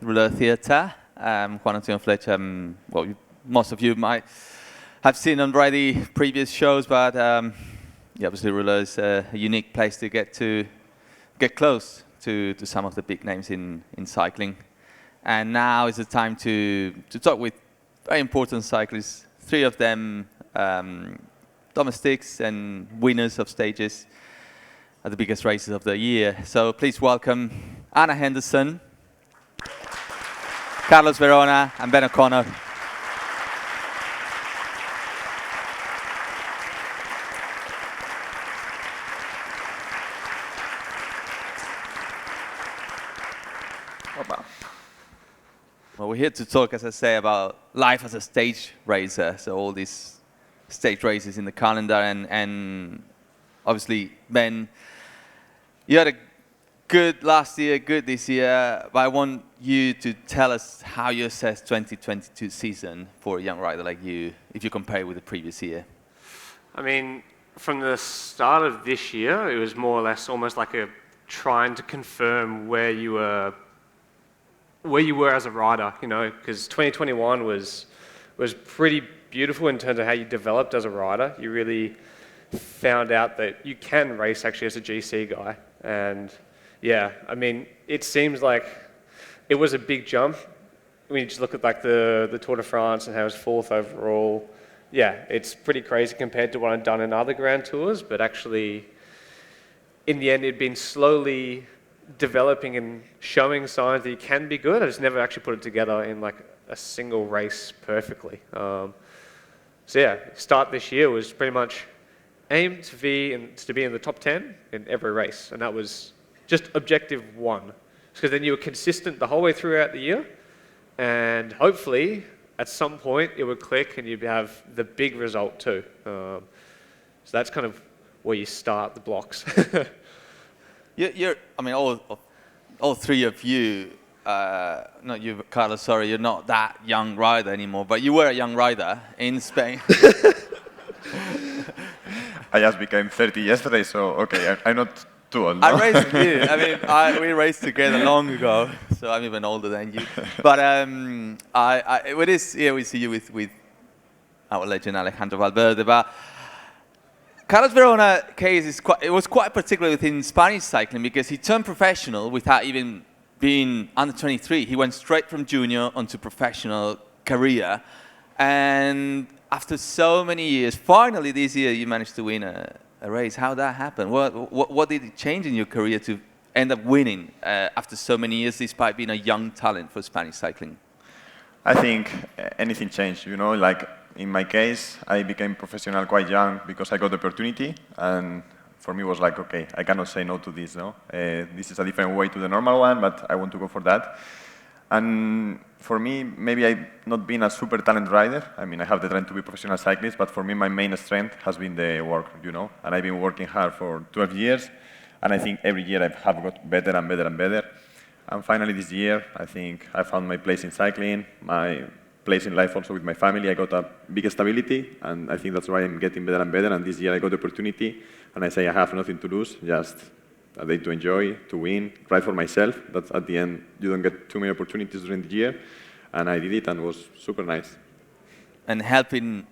Rouleur Theatre. Juan Antonio Fletcher, most of you might have seen already previous shows, but obviously Rouleur is a unique place to get close to some of the big names in cycling. And now is the time to talk with very important cyclists, 3 of them domestics and winners of stages at the biggest races of the year. So please welcome Anna Henderson, Carlos Verona, and Ben O'Connor. Well, we're here to talk, as I say, about life as a stage racer. So all these stage races in the calendar, and obviously, Ben, you had a good last year, good this year, but I want you to tell us how you assess 2022 season for a young rider like you, if you compare it with the previous year. I mean, from the start of this year, it was more or less almost like a trying to confirm where you were as a rider, you know, because 2021 was pretty beautiful in terms of how you developed as a rider. You really found out that you can race actually as a GC guy. And yeah, I mean, it seems like it was a big jump. When you just look at like the Tour de France and how it was 4th overall, yeah, it's pretty crazy compared to what I've done in other Grand Tours, but actually in the end it'd been slowly developing and showing signs that you can be good. I just never actually put it together in like a single race perfectly. So yeah, start this year was pretty much aimed to be in the top 10 in every race, and that was just objective 1. Because then you were consistent the whole way throughout the year, and hopefully at some point it would click and you'd have the big result too. So that's kind of where you start the blocks. I mean, all 3 of you, not you, Carlos, sorry, you're not that young rider anymore, but you were a young rider in Spain. I just became 30 yesterday, so okay, I'm not too old. No? I raced with you. I mean, we raced together long ago, so I'm even older than you. But with this year, we see you with our legend Alejandro Valverde. But Carlos Verona case was quite particular within Spanish cycling because he turned professional without even being under 23. He went straight from junior onto professional career, and after so many years, finally this year you managed to win a race. How that happened? What did it change in your career to end up winning after so many years, despite being a young talent for Spanish cycling? I think anything changed, you know, like in my case, I became professional quite young because I got the opportunity, and for me it was like, okay, I cannot say no to this, no? This is a different way to the normal one, but I want to go for that. And for me, maybe I've not been a super talent rider. I mean, I have the talent to be a professional cyclist, but for me, my main strength has been the work, you know? And I've been working hard for 12 years, and I think every year I have got better and better and better. And finally this year, I think I found my place in cycling, my place in life also with my family. I got a big stability, and I think that's why I'm getting better and better. And this year I got the opportunity, and I say I have nothing to lose, just a day to enjoy, to win, ride for myself. That's at the end, you don't get too many opportunities during the year, and I did it, and it was super nice. And helping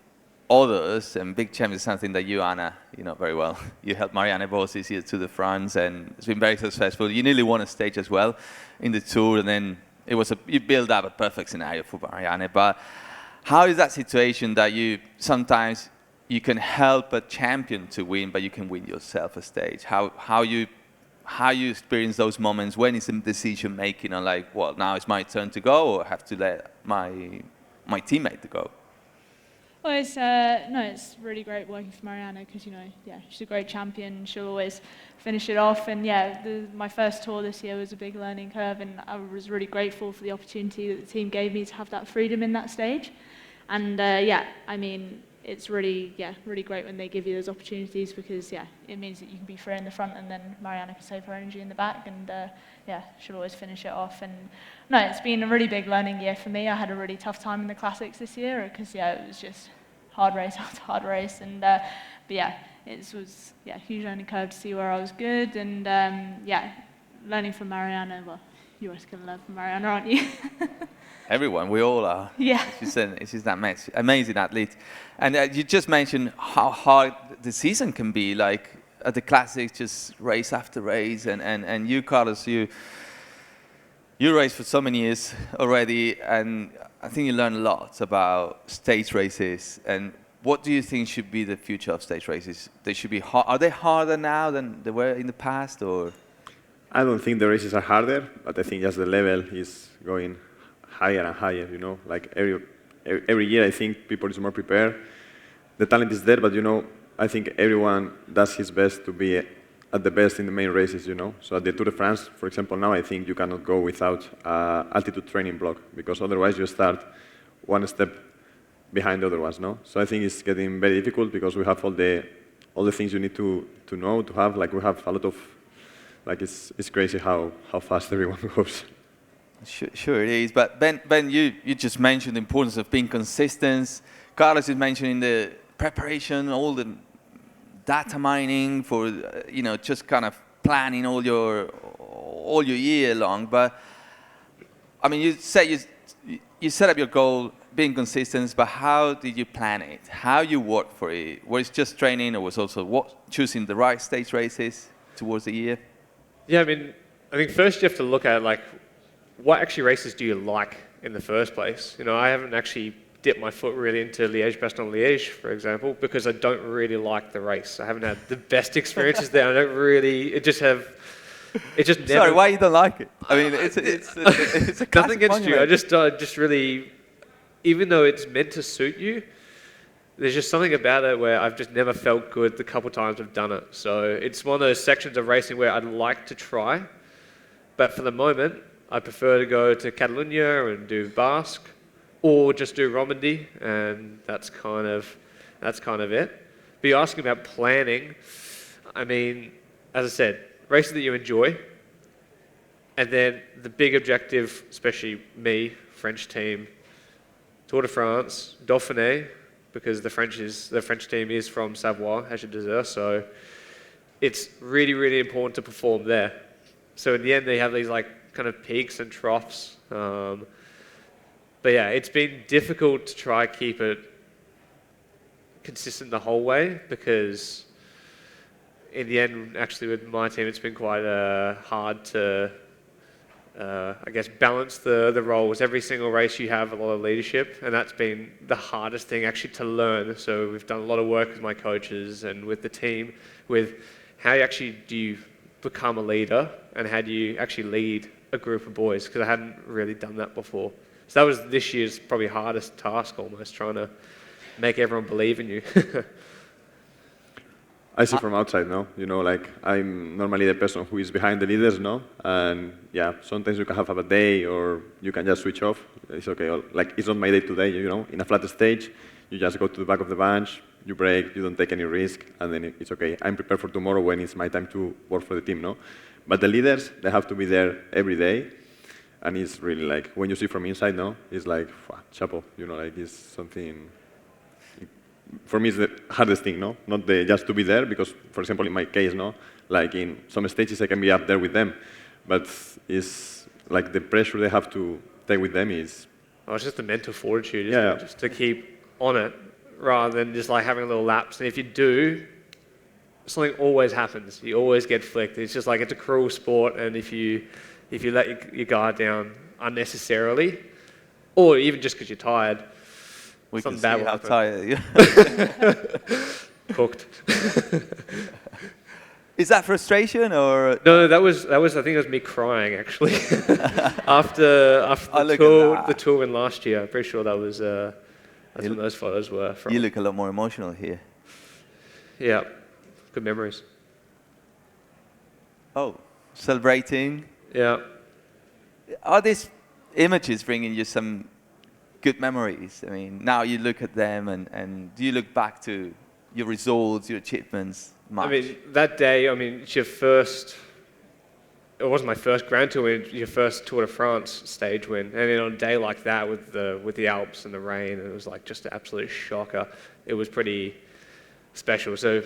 others and big champions is something that you, Anna, you know very well. You helped Marianne Vos this year to the France, and it's been very successful. You nearly won a stage as well in the Tour, and then you build up a perfect scenario for Marianne. But how is that situation that sometimes you can help a champion to win, but you can win yourself a stage? How you experience those moments when it's a decision making, or like, well, now it's my turn to go, or have to let my teammate to go? Well, it's really great working for Marianne because, she's a great champion. She'll always finish it off. And my first tour this year was a big learning curve, and I was really grateful for the opportunity that the team gave me to have that freedom in that stage. And it's really great when they give you those opportunities because, it means that you can be free in the front, and then Marianne can save her energy in the back, and she'll always finish it off. And it's been a really big learning year for me. I had a really tough time in the classics this year because, it was just hard race after hard race, and it was a huge learning curve to see where I was good, and learning from Marianne. Well, you're just going to learn from Mariana, aren't you? Everyone, we all are. Yeah. She's an amazing athlete. And you just mentioned how hard the season can be, like at the classics, just race after race. And you, Carlos, you raced for so many years already, and I think you learned a lot about stage races. And what do you think should be the future of stage races? They should be are they harder now than they were in the past, or? I don't think the races are harder, but I think just the level is going higher and higher, you know. Like every year, I think people is more prepared. The talent is there, but, you know, I think everyone does his best to be at the best in the main races, you know. So at the Tour de France, for example, now I think you cannot go without altitude training block, because otherwise you start one step behind the other ones, no? So I think it's getting very difficult because we have all the things you need to know, to have. Like we have a lot of, like it's crazy how fast everyone goes. Sure it is. But Ben, you just mentioned the importance of being consistent. Carlos is mentioning the preparation, all the data mining for, you know, just kind of planning all your year long. But I mean, you set up your goal, being consistent, but how did you plan it? How you work for it? Was it just training, or was also choosing the right stage races towards the year? Yeah, I think first you have to look at, like, what actually races do you like in the first place? You know, I haven't actually dipped my foot really into Liège-Bastogne-Liège, for example, because I don't really like the race. I haven't had the best experiences there. I don't really, it just never... Sorry, why you don't like it? I mean, it's a nothing against you. I just really, even though it's meant to suit you, there's just something about it where I've just never felt good the couple times I've done it. So it's one of those sections of racing where I'd like to try, but for the moment, I prefer to go to Catalonia and do Basque, or just do Romandy, and that's kind of it. But you're asking about planning. I mean, as I said, races that you enjoy, and then the big objective, especially me, French team, Tour de France, Dauphiné, because the French team is from Savoie, as you deserve, so it's really, really important to perform there. So in the end, they have these like kind of peaks and troughs. But yeah, it's been difficult to try keep it consistent the whole way, because in the end, actually with my team, it's been quite hard to, I guess, balance the roles. Every single race you have a lot of leadership, and that's been the hardest thing actually to learn. So we've done a lot of work with my coaches and with the team, with how do you become a leader, and how do you actually lead a group of boys, because I hadn't really done that before. So that was this year's probably hardest task, almost, trying to make everyone believe in you. I see from outside, no? You know, like, I'm normally the person who is behind the leaders, no? And yeah, sometimes you can have a bad day, or you can just switch off. It's okay. Like, it's not my day today, you know? In a flat stage, you just go to the back of the bench, you break, you don't take any risk, and then it's okay. I'm prepared for tomorrow when it's my time to work for the team, no? But the leaders, they have to be there every day. And it's really like, when you see from inside, no? It's like, chapo, you know, like, it's something... For me, it's the hardest thing, no? Not just to be there, because, for example, in my case, no? Like, in some stages, I can be up there with them. But it's like the pressure they have to take with them is... Oh, it's just the mental fortitude, isn't it? Just to keep on it, rather than just like having a little lapse. And if you do, something always happens. You always get flicked. It's just like, it's a cruel sport, and if you let your guard down unnecessarily, or even just because you're tired, we can something see bad will how happen. tired you are. Cooked. Is that frustration, or? No, that was I think it was me crying, actually. after the tour in last year. I'm pretty sure that was that's when those photos were from. You look a lot more emotional here. Yeah, good memories. Oh, celebrating. Yeah. Are these images bringing you some good memories? I mean, now you look at them, and do you look back to your results, your achievements much? I mean, that day, it's your first... It wasn't my first Grand Tour win, your first Tour de France stage win. And then on a day like that with the Alps and the rain, it was like just an absolute shocker. It was pretty special. So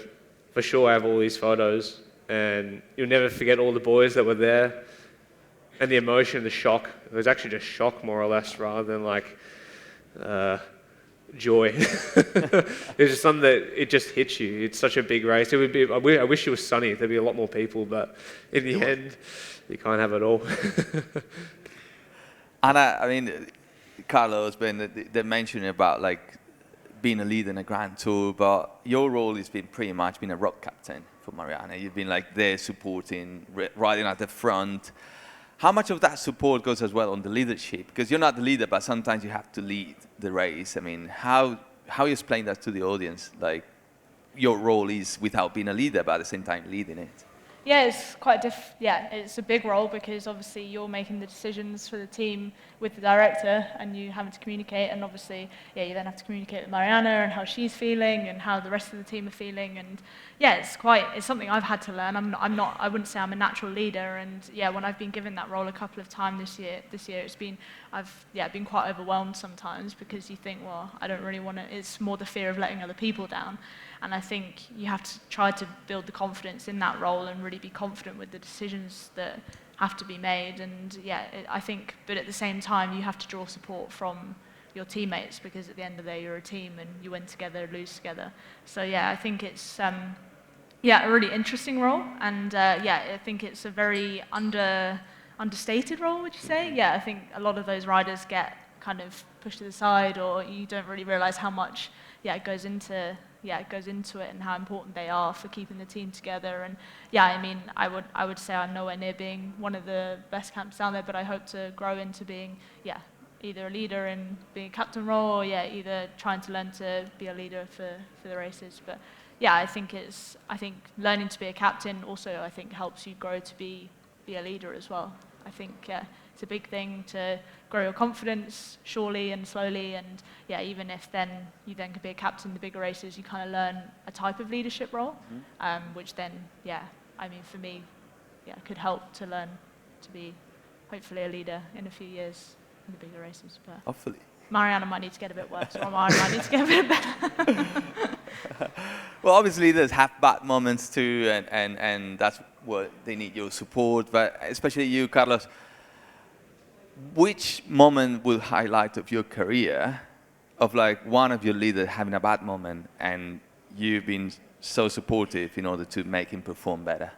for sure I have all these photos, and you'll never forget all the boys that were there And the emotion, the shock, it was actually just shock more or less rather than like joy. It's just something that it just hits you. It's such a big race. It would be. I wish it was sunny. There'd be a lot more people, but in the end, you can't have it all. And I mean, Carlos, they're mentioning about like being a leader in a Grand Tour, but your role has been pretty much being a rock captain for Mariana. You've been like there supporting, riding at the front. How much of that support goes as well on the leadership? Because you're not the leader, but sometimes you have to lead the race. I mean, how you explain that to the audience? Like, your role is without being a leader, but at the same time leading it. Yeah, it's quite it's a big role because obviously you're making the decisions for the team with the director and you having to communicate, and obviously, you then have to communicate with Mariana and how she's feeling and how the rest of the team are feeling, and it's something I've had to learn. I wouldn't say I'm a natural leader, and when I've been given that role a couple of times this year I've been quite overwhelmed sometimes because you think, well, I don't really want to, it's more the fear of letting other people down. And I think you have to try to build the confidence in that role and really be confident with the decisions that have to be made. And I think, but at the same time, you have to draw support from your teammates because at the end of the day, you're a team and you win together, lose together. So I think it's a really interesting role, and I think it's a very understated role. Would you say? I think a lot of those riders get kind of pushed to the side, or you don't really realize how much goes into it and how important they are for keeping the team together. And I mean, I would say I'm nowhere near being one of the best camps down there, but I hope to grow into being either a leader and being a captain role, or either trying to learn to be a leader for the races. But I think learning to be a captain also helps you grow to be a leader as well. I think it's a big thing to grow your confidence surely and slowly, and even if you then could be a captain in the bigger races, you kind of learn a type of leadership role, which then I mean for me could help to learn to be hopefully a leader in a few years in the bigger races. But hopefully Mariana might need to get a bit worse, or Mariana might need to get a bit better. Well, obviously leaders have bad moments too, and that's what they need your support, but especially you, Carlos. Which moment will highlight of your career of like one of your leaders having a bad moment and you've been so supportive in order to make him perform better?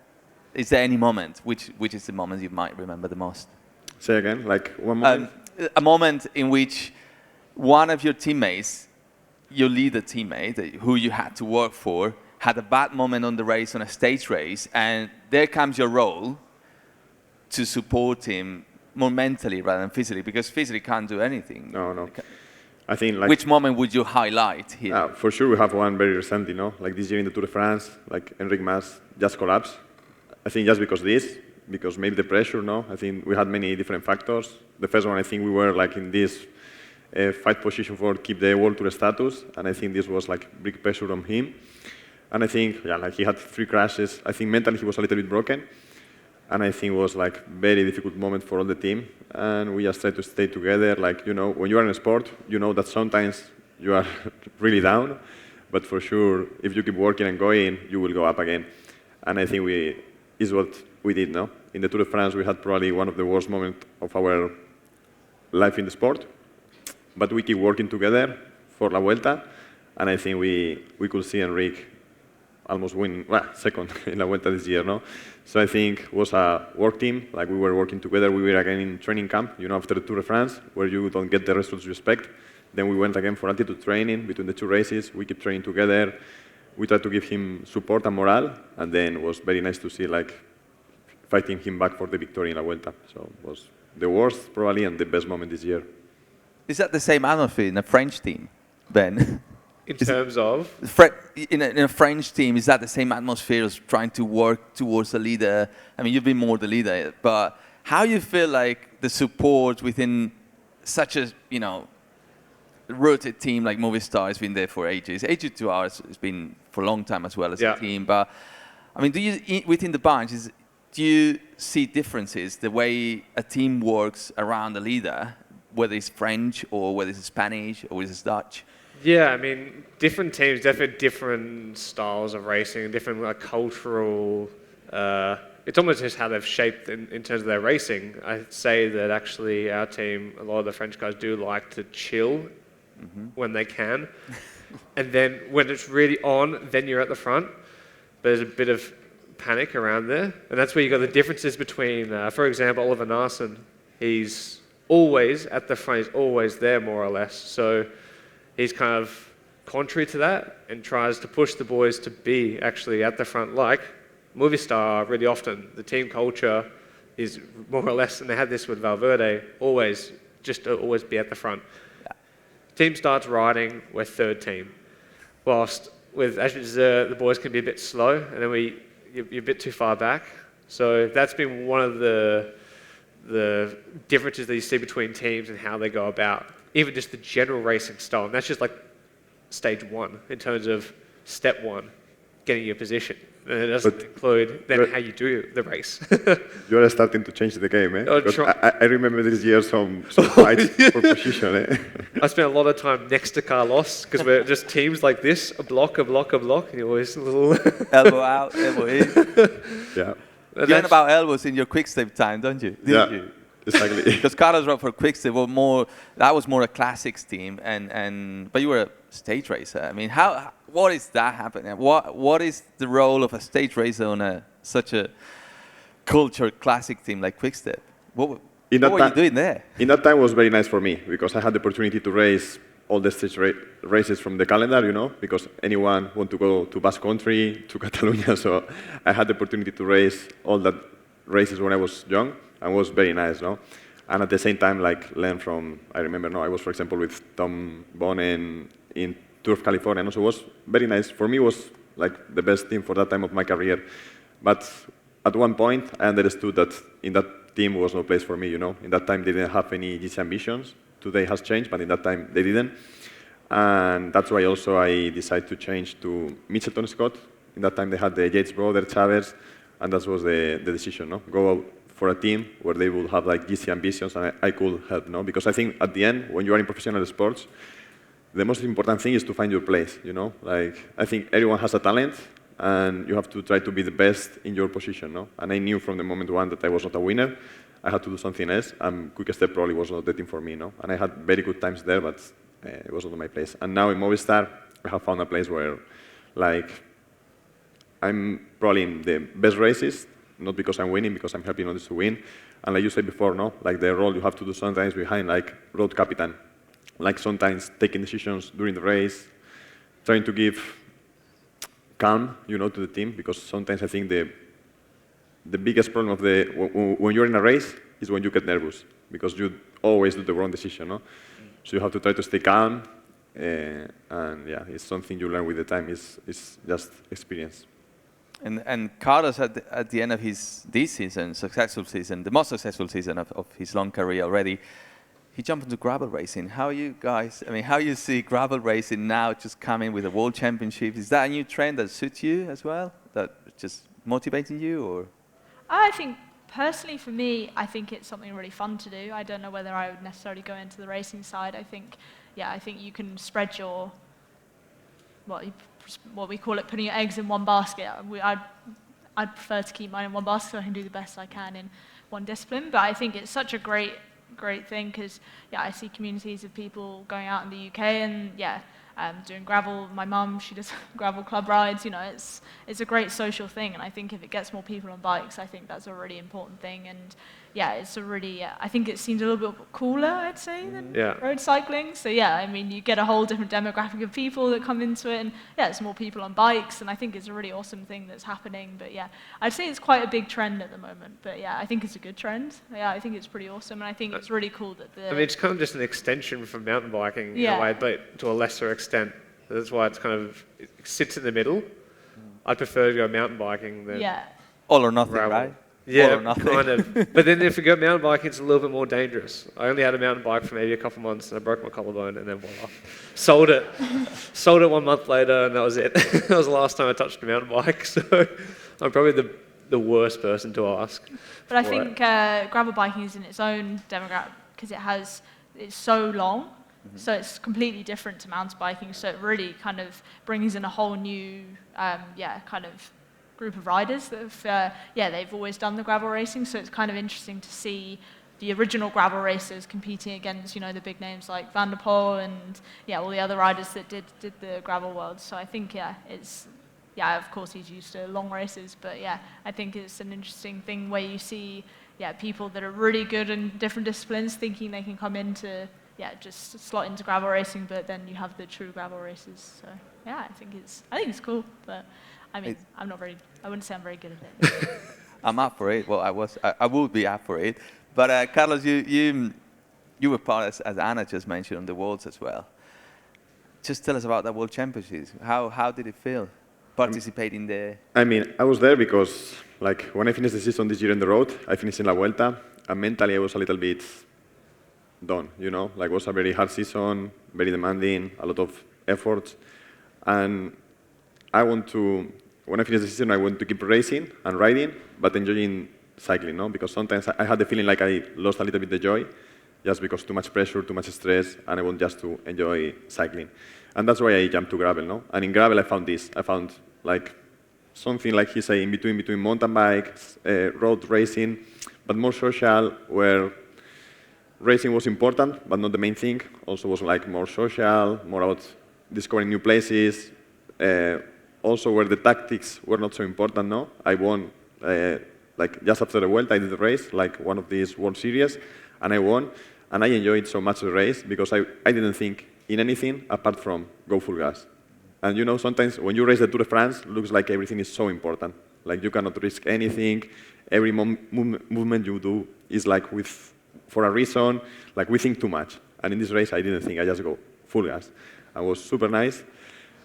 Is there any moment? Which is the moment you might remember the most? Say again, like one moment? A moment in which one of your teammates, your leader teammate, who you had to work for, had a bad moment on the race, on a stage race, and there comes your role to support him more mentally rather than physically, because physically can't do anything. No. I think like... Which moment would you highlight here? For sure we have one very recent, like this year in the Tour de France, like Enric Mas just collapsed. I think just because maybe the pressure, I think we had many different factors. The first one, I think we were like in this fight position for keep the World Tour status, and I think this was like big pressure on him. And I think, like he had 3 crashes. I think mentally he was a little bit broken. And I think it was like very difficult moment for all the team. And we just tried to stay together. Like, when you are in a sport, you know that sometimes you are really down. But for sure, if you keep working and going, you will go up again. And I think is what we did, no? In the Tour de France, we had probably one of the worst moments of our life in the sport. But we keep working together for La Vuelta. And I think we could see Enric almost win second in La Vuelta this year, no? So I think it was a work team, like we were working together. We were again in training camp, after the Tour de France, where you don't get the results you expect. Then we went again for altitude training between the 2 races. We keep training together. We tried to give him support and morale, and then it was very nice to see like fighting him back for the victory in La Vuelta. So it was the worst probably and the best moment this year. Is that the same atmosphere in a French team, Ben? In terms of? In a French team, is that the same atmosphere as trying to work towards a leader? I mean, you've been more the leader, but how you feel like the support within such a, rooted team like Movistar has been there for ages. AG2R has been for a long time as well as a team. But, I mean, within the bunch, do you see differences, the way a team works around a leader, whether it's French or whether it's Spanish or whether it's Dutch? Yeah, I mean, different teams, definitely different styles of racing, different cultural it's almost just how they've shaped in terms of their racing. I'd say that actually our team, a lot of the French guys do like to chill when they can. And then when it's really on, then you're at the front. But there's a bit of panic around there. And that's where you got the differences between, for example, Oliver Naesen. He's always at the front, he's always there more or less. So he's kind of contrary to that and tries to push the boys to be actually at the front, like Movistar really often. The team culture is more or less, and they had this with Valverde, always be at the front. Yeah. Team starts riding, we're third team. Whilst with Agility, the boys can be a bit slow, and then you're a bit too far back. So that's been one of the differences that you see between teams and how they go about, even just the general racing style. And that's just like stage one in terms of step one, getting your position. And it doesn't include then how you do the race. You are starting to change the game, eh? I remember this year some fights for position, eh? I spent a lot of time next to Carlos because we're just teams like this, a block, and you're always a little... elbow out, elbow in. Yeah. You learn about elbows in your quick-step time, don't you? Didn't you? Exactly. Because Carlos rode for quick-step, that was more a classics team, but you were a stage racer. I mean, what is that happening? What is the role of a stage racer on such a culture classic team like quick-step? What were you doing there? In that time was very nice for me because I had the opportunity to race all the stage races from the calendar, you know, because anyone want to go to Basque Country, to Catalonia, so I had the opportunity to race all that races when I was young, and it was very nice, no? And at the same time, like, learn from, I remember, I was, for example, with Tom Bonnen in Tour of California, and so it was very nice. For me, it was, like, the best team for that time of my career. But at one point, I understood that in that team was no place for me, you know? In that time, they didn't have any GC ambitions. Today has changed, but in that time, they didn't. And that's why also I decided to change to Mitchelton Scott. In that time, they had the Yates brother, Chavez, and that was the decision, no? Go out for a team where they will have like GC ambitions, and I could help, no? Because I think at the end, when you are in professional sports, the most important thing is to find your place, you know? Like, I think everyone has a talent, and you have to try to be the best in your position, no? And I knew from the moment one that I was not a winner. I had to do something else, and Quick Step probably was not the team for me, no? And I had very good times there, but it was not my place. And now in Movistar, I have found a place where, like, I'm probably in the best races, not because I'm winning, because I'm helping others to win. And like you said before, no? Like the role you have to do sometimes behind, like road captain, like sometimes taking decisions during the race, trying to give calm, you know, to the team, because sometimes I think the biggest problem of when you're in a race is when you get nervous, because you always do the wrong decision, no? So you have to try to stay calm, and yeah, it's something you learn with the time. It's just experience. And Carlos, at the end of this season, successful season, the most successful season of his long career already, he jumped into gravel racing. How you guys, I mean, how you see gravel racing now just coming with a world championship? Is that a new trend that suits you as well? That just motivating you, or? I think, personally for me, I think it's something really fun to do. I don't know whether I would necessarily go into the racing side. I think you can spread your, what we call it, putting your eggs in one basket. I'd prefer to keep mine in one basket so I can do the best I can in one discipline. But I think it's such a great thing because, yeah, I see communities of people going out in the UK and, yeah, doing gravel. My mum, she does gravel club rides. You know, it's a great social thing, and I think if it gets more people on bikes, I think that's a really important thing. And yeah, it's a really, I think it seems a little bit cooler, I'd say, than road cycling. So yeah, I mean, you get a whole different demographic of people that come into it, and yeah, it's more people on bikes, and I think it's a really awesome thing that's happening. But yeah, I'd say it's quite a big trend at the moment. But yeah, I think it's a good trend. Yeah, I think it's pretty awesome, and I think it's really cool that I mean, it's kind of just an extension from mountain biking in a way, but to a lesser extent. That's why it's kind of, it sits in the middle. I'd prefer to go mountain biking than all or nothing, gravel. right? Yeah, kind of. But then if you go mountain biking, it's a little bit more dangerous. I only had a mountain bike for maybe a couple months, and I broke my collarbone, and then voila. Sold it 1 month later, and that was it. That was the last time I touched a mountain bike, so I'm probably the worst person to ask. But I think gravel biking is in its own demographic, because it's so long. So it's completely different to mountain biking. So it really kind of brings in a whole new, kind of group of riders that have, they've always done the gravel racing, so it's kind of interesting to see the original gravel racers competing against, the big names like Van der Poel and all the other riders that did the gravel world. So I think of course he's used to long races, but I think it's an interesting thing where you see people that are really good in different disciplines thinking they can come into just slot into gravel racing, but then you have the true gravel races. So I think it's cool, but I mean I wouldn't say I'm very good at it. I'm up for it. Well, I would be up for it. But Carlos, you were part, as Anna just mentioned, on the Worlds as well. Just tell us about the World Championships. How did it feel participating there? I mean, I was there because, like, when I finished the season this year on the road, I finished in La Vuelta, and mentally I was a little bit done, Like, it was a very hard season, very demanding, a lot of effort, and when I finished the season, I want to keep racing and riding, but enjoying cycling, Because sometimes I had the feeling like I lost a little bit the joy, just because too much pressure, too much stress, and I want just to enjoy cycling. And that's why I jumped to gravel, And in gravel, I found this. I found like something like he said, in between mountain bikes, road racing, but more social, where racing was important, but not the main thing. Also was like more social, more about discovering new places. Also where the tactics were not so important, I won, like just after the Vuelta, I did the race, like one of these World Series, and I won. And I enjoyed so much the race because I didn't think in anything apart from go full gas. And sometimes when you race the Tour de France, it looks like everything is so important. Like you cannot risk anything. Every movement you do is like for a reason. Like we think too much. And in this race, I didn't think. I just go full gas. It was super nice.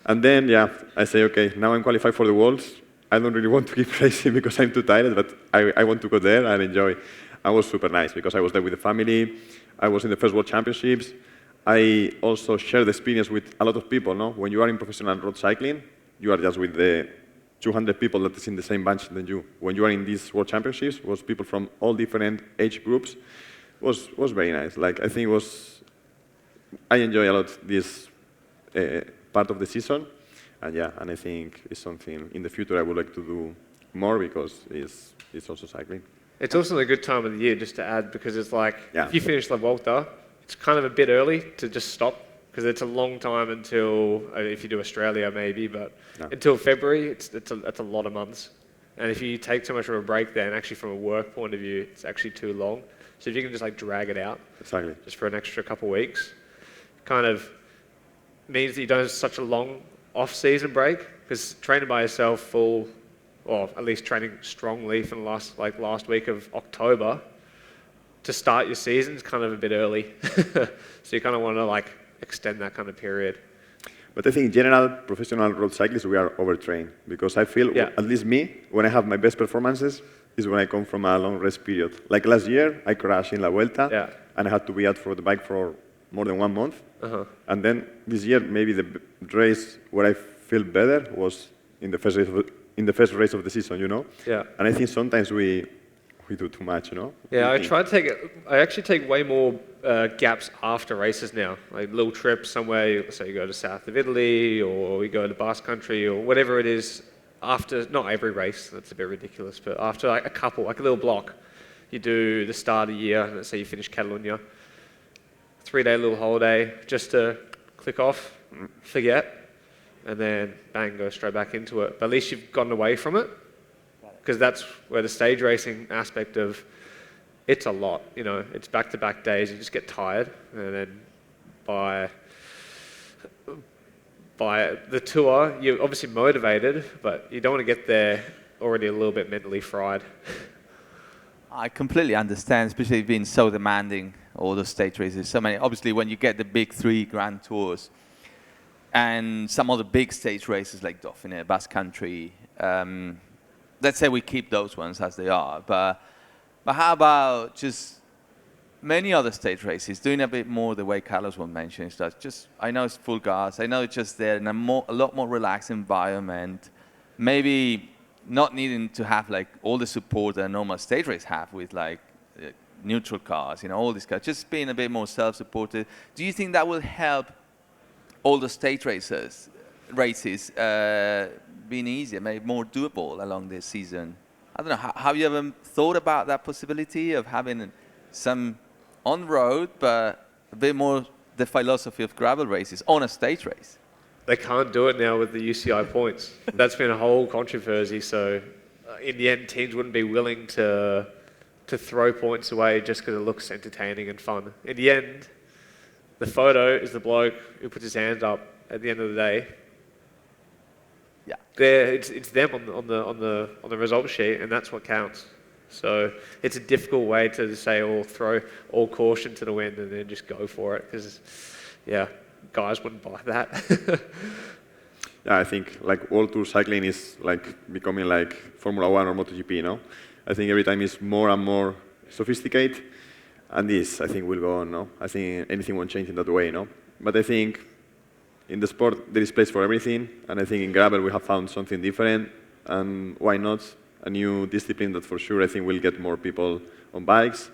And then, I say, okay, now I'm qualified for the Worlds. I don't really want to keep racing because I'm too tired, but I want to go there and enjoy. It was super nice because I was there with the family. I was in the first World Championships. I also shared the experience with a lot of people. When you are in professional road cycling, you are just with the 200 people that is in the same bunch than you. When you are in these World Championships, it was people from all different age groups. It was very nice. Like I think I enjoy a lot this part of the season, and I think it's something in the future I would like to do more because it's also cycling. It's also a good time of the year, just to add, because it's like if you finish La Vuelta, it's kind of a bit early to just stop because it's a long time until, if you do Australia maybe, but until February, it's a lot of months. And if you take too much of a break then, actually from a work point of view, it's actually too long. So if you can just like drag it out just for an extra couple of weeks, kind of means that you don't have such a long off-season break, because training by yourself or at least training strongly for the last week of October to start your season is kind of a bit early. So you kind of want to extend that kind of period. But I think in general, professional road cyclists, we are overtrained because I feel, at least me, when I have my best performances is when I come from a long rest period. Like last year, I crashed in La Vuelta and I had to be out for the bike for more than 1 month. And then this year, maybe the race where I feel better was in the first race of the season, Yeah. And I think sometimes we do too much, Yeah, I actually take way more gaps after races now, like little trips somewhere. Say you go to south of Italy, or we go to Basque Country, or whatever it is. After, not every race, that's a bit ridiculous, but after like a couple, like a little block, you do the start of the year. Let's say you finish Catalonia, 3-day little holiday, just to click off, forget, and then bang, go straight back into it. But at least you've gotten away from it. Because that's where the stage racing aspect of it's a lot, it's back-to-back days, you just get tired, and then by the tour, you're obviously motivated, but you don't want to get there already a little bit mentally fried. I completely understand, especially being so demanding, all the stage races, so many. Obviously, when you get the big 3 Grand Tours, and some of the big stage races like Dauphiné, Basque Country, let's say we keep those ones as they are, but how about just many other stage races doing a bit more the way Carlos was mentioning stuff? Just, I know it's full gas, I know it's just there in a lot more relaxed environment, maybe not needing to have like all the support that a normal stage race have with like neutral cars, all these cars, just being a bit more self-supported. Do you think that will help all the stage racers races been easier, maybe more doable along this season? I don't know. Have you ever thought about that possibility of having some on road, but a bit more the philosophy of gravel races on a stage race? They can't do it now with the UCI points. That's been a whole controversy. So in the end, teams wouldn't be willing to throw points away just because it looks entertaining and fun. In the end, the photo is the bloke who puts his hands up at the end of the day. Yeah. It's them on the result sheet, and that's what counts. So it's a difficult way to say, throw all caution to the wind and then just go for it, because, yeah, guys wouldn't buy that. Yeah, I think like World Tour cycling is like becoming like Formula One or MotoGP, no? I think every time it's more and more sophisticated, and this, I think, will go on, no? I think anything won't change in that way, no? But I think in the sport, there is place for everything, and I think in gravel we have found something different, and why not a new discipline that for sure I think will get more people on bikes.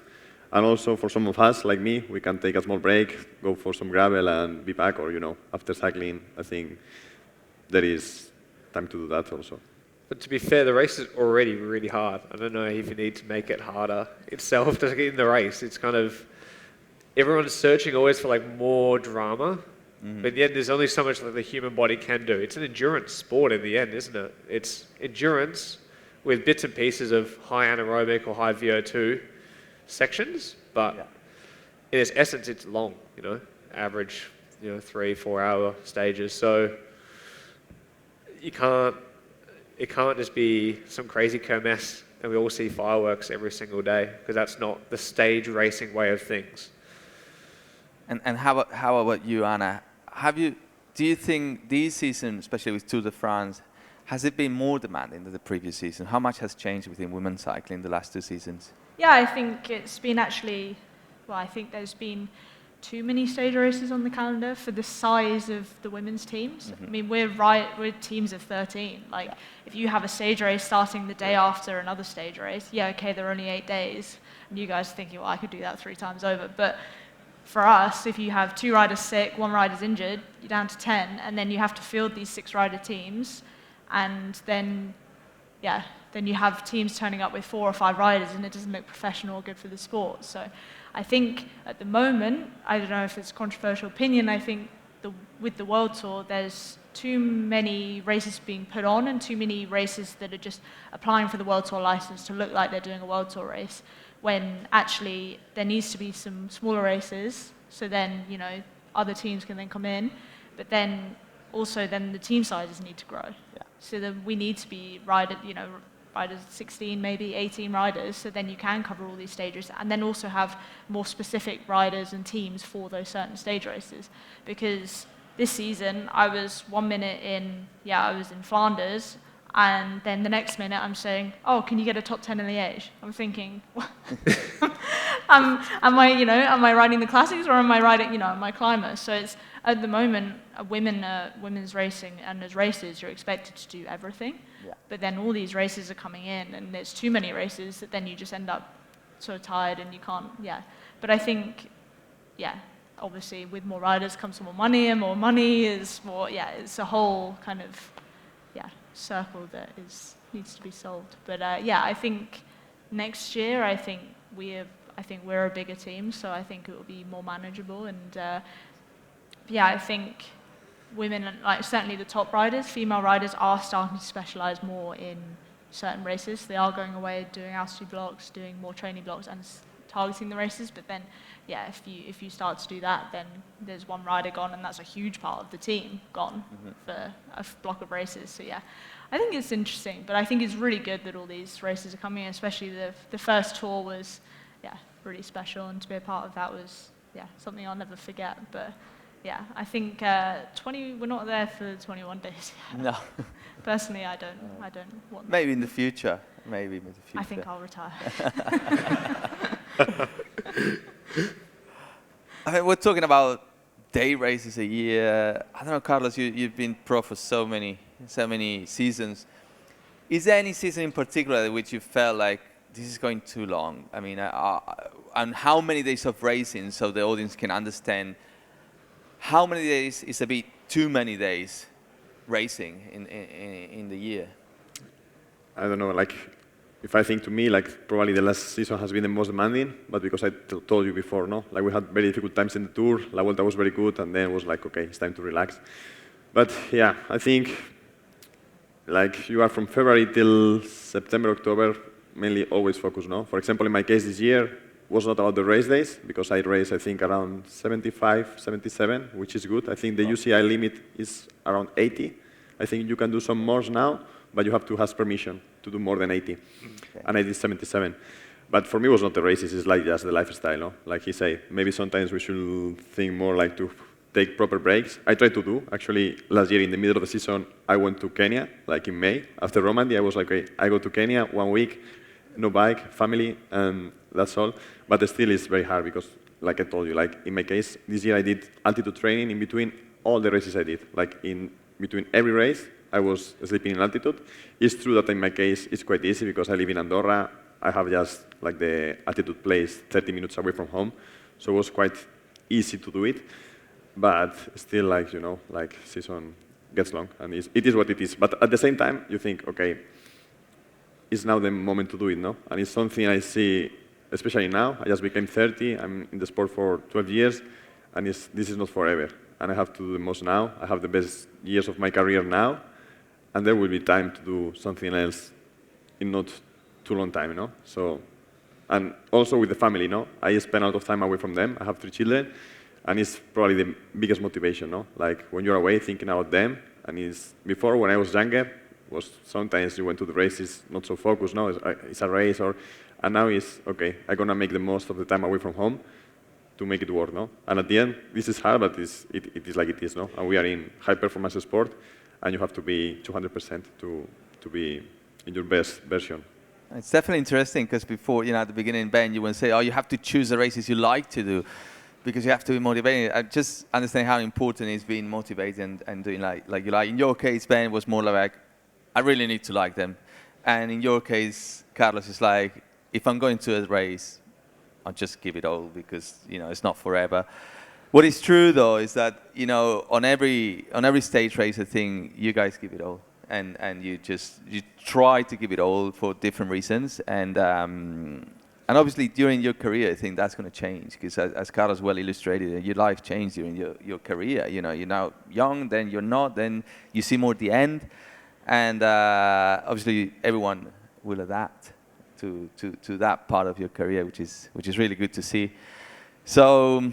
And also for some of us, like me, we can take a small break, go for some gravel and be back, or, after cycling, I think there is time to do that also. But to be fair, the race is already really hard. I don't know if you need to make it harder itself to get in the race. It's kind of, everyone's searching always for like more drama. Mm-hmm. But in the end, there's only so much that the human body can do. It's an endurance sport in the end, isn't it? It's endurance with bits and pieces of high anaerobic or high VO2 sections, but in its essence, it's long, average, 3-4 hour stages. So it can't just be some crazy kermesse and we all see fireworks every single day, because that's not the stage racing way of things. And how about you, Anna? Do you think this season, especially with Tour de France, has it been more demanding than the previous season? How much has changed within women's cycling the last 2 seasons? Yeah, I think it's been I think there's been too many stage races on the calendar for the size of the women's teams. Mm-hmm. I mean, we're teams of 13. Like, if you have a stage race starting the day after another stage race, they're only 8 days. And you guys are thinking, well, I could do that 3 times over. But for us, if you have 2 riders sick, 1 rider's injured, you're down to 10, and then you have to field these 6-rider teams, and then you have teams turning up with 4 or 5 riders, and it doesn't look professional or good for the sport. So I think at the moment, I don't know if it's a controversial opinion, I think with the World Tour, there's too many races being put on and too many races that are just applying for the World Tour license to look like they're doing a World Tour race, when actually there needs to be some smaller races, so then, other teams can then come in, but then also then the team sizes need to grow. Yeah. So then we need to be riders 16, maybe 18 riders, so then you can cover all these stages, and then also have more specific riders and teams for those certain stage races. Because this season, I was 1 minute I was in Flanders, and then the next minute I'm saying, can you get a top 10 in Liège? I'm thinking, am I riding the classics, or am I riding, am I climber? So it's, at the moment, women's racing, and as races, you're expected to do everything. Yeah. But then all these races are coming in, and there's too many races that then you just end up so tired and you can't, But I think, obviously with more riders comes more money, and more money is more, it's a whole kind of, circle that needs to be solved. But I think next year, I think we're a bigger team, so I think it will be more manageable. And I think women, like certainly the top riders, female riders are starting to specialize more in certain races. They are going away, doing altitude blocks, doing more training blocks, and targeting the races. But then, if you start to do that, then there's 1 rider gone, and that's a huge part of the team gone for a block of races. So I think it's interesting, but I think it's really good that all these races are coming in, especially the first tour was, really special, and to be a part of that was, something I'll never forget. But I think we're not there for 21 days yet. No. Personally, I don't want that. Maybe in the future. I think I'll retire. I mean, we're talking about day races a year. I don't know, Carlos, you've been pro for so many seasons. Is there any season in particular in which you felt like this is going too long? I mean, and how many days of racing, so the audience can understand how many days is a bit too many days racing in the year? I don't know, like, if I think to me, like, probably the last season has been the most demanding, but because I told you before, no? Like, we had very difficult times in the Tour, La Vuelta was very good, and then it was like, okay, it's time to relax. But yeah, I think, like, you are from February till September, October, mainly always focused, no? For example, in my case this year, was not about the race days, because I raced, I think, around 75, 77, which is good. I think the UCI limit is around 80. I think you can do some more now, but you have to ask permission to do more than 80. Okay. And I did 77. But for me, it was not the races, it's like just the lifestyle, no? Like he said, maybe sometimes we should think more like to take proper breaks. I tried to do. Actually, last year in the middle of the season, I went to Kenya, like in May. After Romandy, I was like, okay, I go to Kenya 1 week, no bike, family, and that's all. But still, it's very hard because, like I told you, like in my case, this year I did altitude training in between all the races I did. Like in between every race, I was sleeping in altitude. It's true that in my case, it's quite easy because I live in Andorra. I have just like the altitude place 30 minutes away from home. So it was quite easy to do it. But still, like, you know, like season gets long and it is what it is. But at the same time, you think, okay, it's now the moment to do it, no? And it's something I see, especially now. I just became 30. I'm in the sport for 12 years. And this is not forever. And I have to do the most now. I have the best years of my career now. And there will be time to do something else in not too long time, you know? So, and also with the family, no? I spend a lot of time away from them. I have 3 children, and it's probably the biggest motivation, no? Like when you're away thinking about them, and it's before when I was younger, was sometimes you went to the races not so focused, no? It's a race, and now it's okay. I'm gonna make the most of the time away from home to make it work, no? And at the end, this is hard, but it is like it is, no? And we are in high performance sport. And you have to be 200% to be in your best version. It's definitely interesting because before, you know, at the beginning, Ben, you would say, oh, you have to choose the races you like to do because you have to be motivated. I just understand how important it is being motivated and doing like you like. In your case, Ben, it was more like, I really need to like them. And in your case, Carlos, is like, if I'm going to a race, I'll just give it all because, you know, it's not forever. What is true, though, is that, you know, on every stage racer thing, you guys give it all. And you try to give it all for different reasons. And obviously, during your career, I think that's going to change. Because as Carlos well illustrated, your life changed during your career. You know, you're now young, then you're not, then you see more at the end. And obviously, everyone will adapt to that part of your career, which is really good to see. So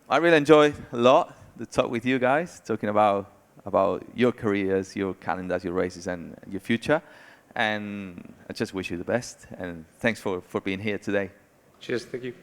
I really enjoyed a lot the talk with you guys, talking about your careers, your calendars, your races, and your future. And I just wish you the best. And thanks for being here today. Cheers. Thank you.